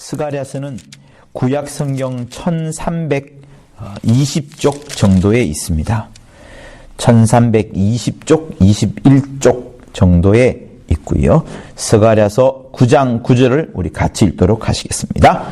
스가랴서는 구약 성경 1320쪽 정도에 있습니다. 1320쪽, 21쪽 정도에 있고요. 스가랴서 9장 9절을 우리 같이 읽도록 하시겠습니다.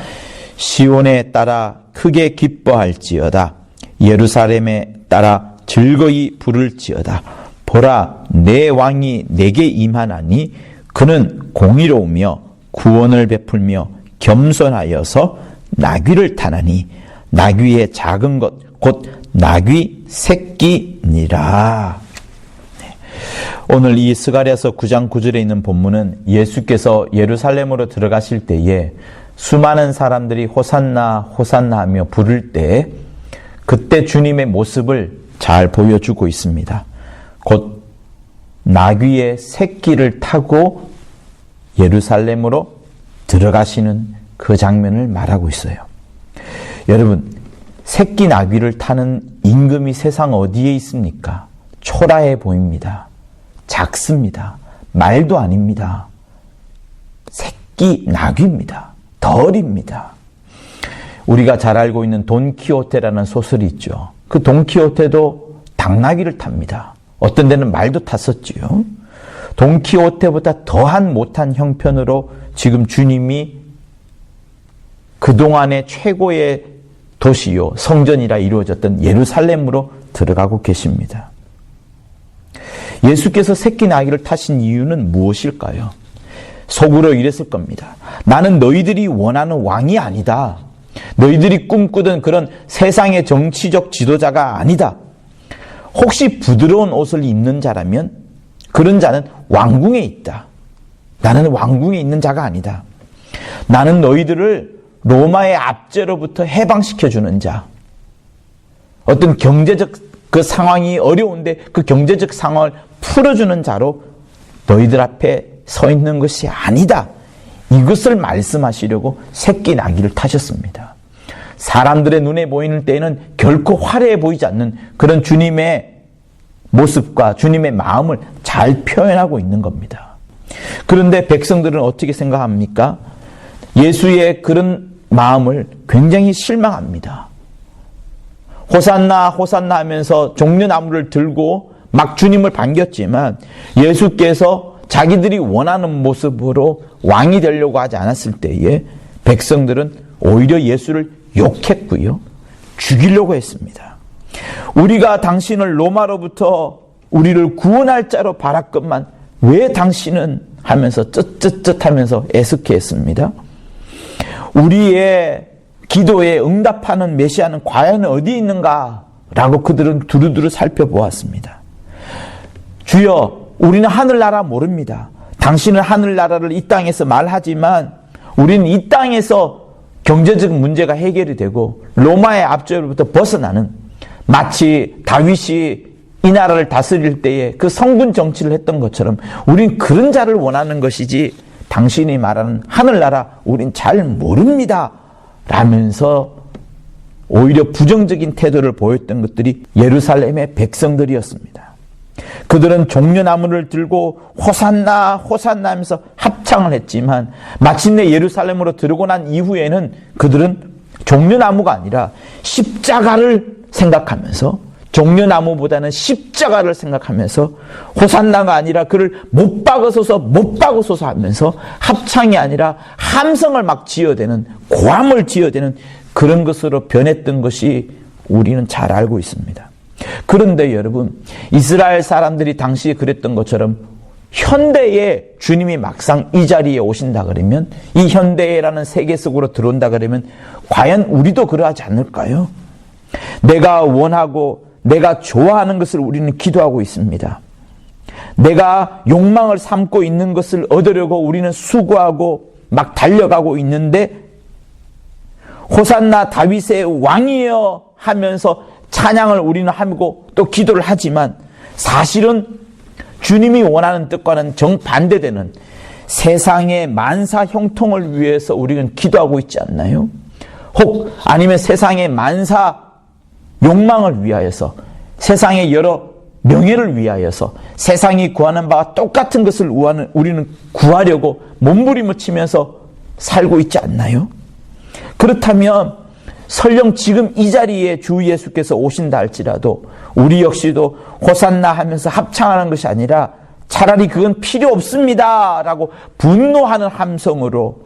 시온에 따라 크게 기뻐할지어다. 예루살렘에 따라 즐거이 부를지어다. 보라, 내 왕이 내게 임하나니 그는 공의로우며 구원을 베풀며 겸손하여서 나귀를 타나니 나귀의 작은 것 곧 나귀 새끼니라. 오늘 이 스가랴서 9장 9절에 있는 본문은 예수께서 예루살렘으로 들어가실 때에 수많은 사람들이 호산나 호산나 하며 부를 때 그때 주님의 모습을 잘 보여주고 있습니다. 곧 나귀의 새끼를 타고 예루살렘으로 들어가시는 그 장면을 말하고 있어요. 여러분, 새끼 나귀를 타는 임금이 세상 어디에 있습니까? 초라해 보입니다. 작습니다. 말도 아닙니다. 새끼 나귀입니다. 덜입니다. 우리가 잘 알고 있는 돈키호테라는 소설이 있죠. 그 돈키호테도 당나귀를 탑니다. 어떤 데는 말도 탔었지요. 돈키호테보다 더한 못한 형편으로 지금 주님이 그동안의 최고의 도시요 성전이라 이루어졌던 예루살렘으로 들어가고 계십니다. 예수께서 새끼 나귀를 타신 이유는 무엇일까요? 속으로 이랬을 겁니다. 나는 너희들이 원하는 왕이 아니다. 너희들이 꿈꾸던 그런 세상의 정치적 지도자가 아니다. 혹시 부드러운 옷을 입는 자라면 그런 자는 왕궁에 있다. 나는 왕궁에 있는 자가 아니다. 나는 너희들을 로마의 압제로부터 해방시켜주는 자. 어떤 경제적 그 상황이 어려운데 그 경제적 상황을 풀어주는 자로 너희들 앞에 서 있는 것이 아니다. 이것을 말씀하시려고 새끼 나귀를 타셨습니다. 사람들의 눈에 보이는 때에는 결코 화려해 보이지 않는 그런 주님의 모습과 주님의 마음을 잘 표현하고 있는 겁니다. 그런데 백성들은 어떻게 생각합니까? 예수의 그런 마음을 굉장히 실망합니다. 호산나 호산나 하면서 종려나무를 들고 막 주님을 반겼지만 예수께서 자기들이 원하는 모습으로 왕이 되려고 하지 않았을 때에 백성들은 오히려 예수를 욕했고요. 죽이려고 했습니다. 우리가 당신을 로마로부터 우리를 구원할 자로 바랐건만 왜 당신은 하면서 쯧쯧쯧 하면서 애석해했습니다. 우리의 기도에 응답하는 메시아는 과연 어디 있는가? 라고 그들은 두루두루 살펴보았습니다. 주여, 우리는 하늘나라 모릅니다. 당신은 하늘나라를 이 땅에서 말하지만 우리는 이 땅에서 경제적 문제가 해결이 되고 로마의 압제로부터 벗어나는, 마치 다윗이 이 나라를 다스릴 때에 그 성군 정치를 했던 것처럼 우린 그런 자를 원하는 것이지 당신이 말하는 하늘나라 우린 잘 모릅니다. 라면서 오히려 부정적인 태도를 보였던 것들이 예루살렘의 백성들이었습니다. 그들은 종려나무를 들고 호산나 호산나 하면서 합창을 했지만 마침내 예루살렘으로 들어오고 난 이후에는 그들은 종려나무가 아니라 십자가를 생각하면서, 종려나무보다는 십자가를 생각하면서 호산나가 아니라 그를 못 박으소서 못 박으소서 하면서 합창이 아니라 함성을 막 지어대는, 고함을 지어대는 그런 것으로 변했던 것이 우리는 잘 알고 있습니다. 그런데 여러분, 이스라엘 사람들이 당시에 그랬던 것처럼 현대에 주님이 막상 이 자리에 오신다 그러면, 이 현대라는 세계 속으로 들어온다 그러면 과연 우리도 그러하지 않을까요? 내가 원하고 내가 좋아하는 것을 우리는 기도하고 있습니다. 내가 욕망을 삼고 있는 것을 얻으려고 우리는 수고하고 막 달려가고 있는데, 호산나 다윗의 왕이여 하면서 찬양을 우리는 하고 또 기도를 하지만 사실은 주님이 원하는 뜻과는 정반대되는 세상의 만사 형통을 위해서 우리는 기도하고 있지 않나요? 혹 아니면 세상의 만사 욕망을 위하여서, 세상의 여러 명예를 위하여서 세상이 구하는 바와 똑같은 것을 우리는 구하려고 몸부림을 치면서 살고 있지 않나요? 그렇다면 설령 지금 이 자리에 주 예수께서 오신다 할지라도 우리 역시도 호산나 하면서 합창하는 것이 아니라 차라리 그건 필요 없습니다 라고 분노하는 함성으로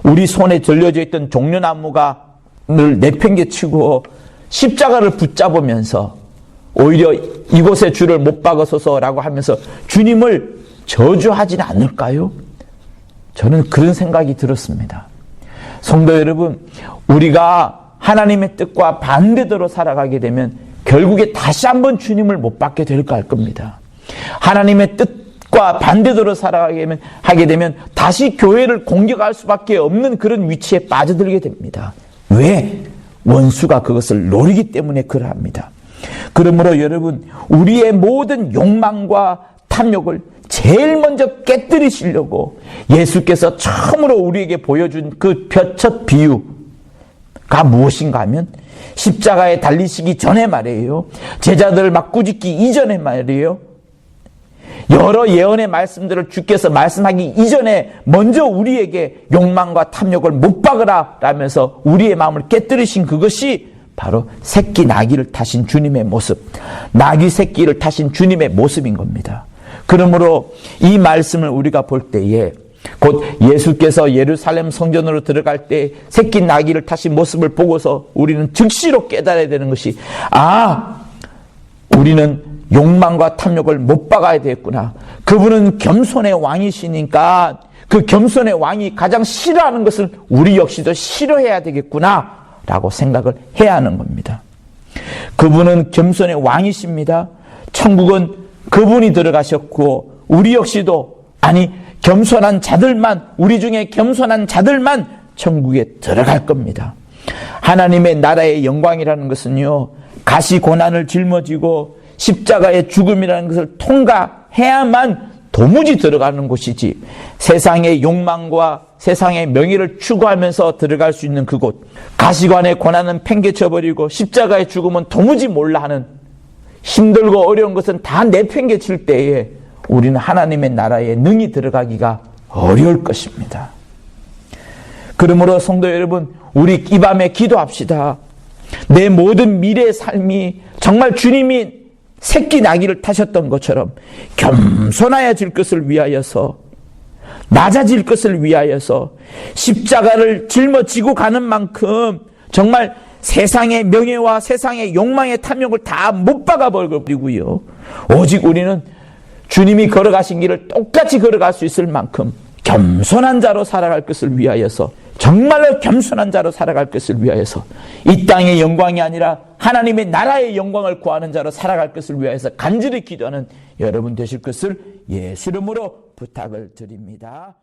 우리 손에 들려져 있던 종려나무를 내팽개치고 십자가를 붙잡으면서 오히려 이곳에 주를 못 박으소서라고 하면서 주님을 저주하지는 않을까요? 저는 그런 생각이 들었습니다. 성도 여러분, 우리가 하나님의 뜻과 반대대로 살아가게 되면 결국에 다시 한번 주님을 못 받게 될 겁니다. 하나님의 뜻과 반대대로 살아가게 되면 다시 교회를 공격할 수밖에 없는 그런 위치에 빠져들게 됩니다. 왜? 원수가 그것을 노리기 때문에 그러합니다. 그러므로 여러분, 우리의 모든 욕망과 탐욕을 제일 먼저 깨뜨리시려고 예수께서 처음으로 우리에게 보여준 그 첫 비유가 무엇인가 하면 십자가에 달리시기 전에 말이에요. 제자들을 막 꾸짖기 이전에 말이에요. 여러 예언의 말씀들을 주께서 말씀하기 이전에 먼저 우리에게 욕망과 탐욕을 못 박으라 라면서 우리의 마음을 깨뜨리신 그것이 바로 새끼 나귀를 타신 주님의 모습, 나귀 새끼를 타신 주님의 모습인 겁니다. 그러므로 이 말씀을 우리가 볼 때에 곧 예수께서 예루살렘 성전으로 들어갈 때 새끼 나귀를 타신 모습을 보고서 우리는 즉시로 깨달아야 되는 것이 우리는 욕망과 탐욕을 못 박아야 되겠구나. 그분은 겸손의 왕이시니까 그 겸손의 왕이 가장 싫어하는 것을 우리 역시도 싫어해야 되겠구나 라고 생각을 해야 하는 겁니다. 그분은 겸손의 왕이십니다. 천국은 그분이 들어가셨고 우리 역시도 겸손한 자들만, 우리 중에 겸손한 자들만 천국에 들어갈 겁니다. 하나님의 나라의 영광이라는 것은요, 가시 고난을 짊어지고 십자가의 죽음이라는 것을 통과해야만 도무지 들어가는 곳이지, 세상의 욕망과 세상의 명예를 추구하면서 들어갈 수 있는 그곳, 가시관의 고난은 팽개쳐버리고 십자가의 죽음은 도무지 몰라 하는, 힘들고 어려운 것은 다 내팽개칠 때에 우리는 하나님의 나라에 능히 들어가기가 어려울 것입니다. 그러므로 성도 여러분, 우리 이 밤에 기도합시다. 내 모든 미래의 삶이 정말 주님이 새끼 나귀를 타셨던 것처럼 겸손해질 것을 위하여서, 낮아질 것을 위하여서 십자가를 짊어지고 가는 만큼 정말 세상의 명예와 세상의 욕망의 탐욕을 다 못 박아버리고요, 오직 우리는 주님이 걸어가신 길을 똑같이 걸어갈 수 있을 만큼 겸손한 자로 살아갈 것을 위하여서, 정말로 겸손한 자로 살아갈 것을 위하여서, 이 땅의 영광이 아니라 하나님의 나라의 영광을 구하는 자로 살아갈 것을 위하여서 간절히 기도하는 여러분 되실 것을 예수 이름으로 부탁을 드립니다.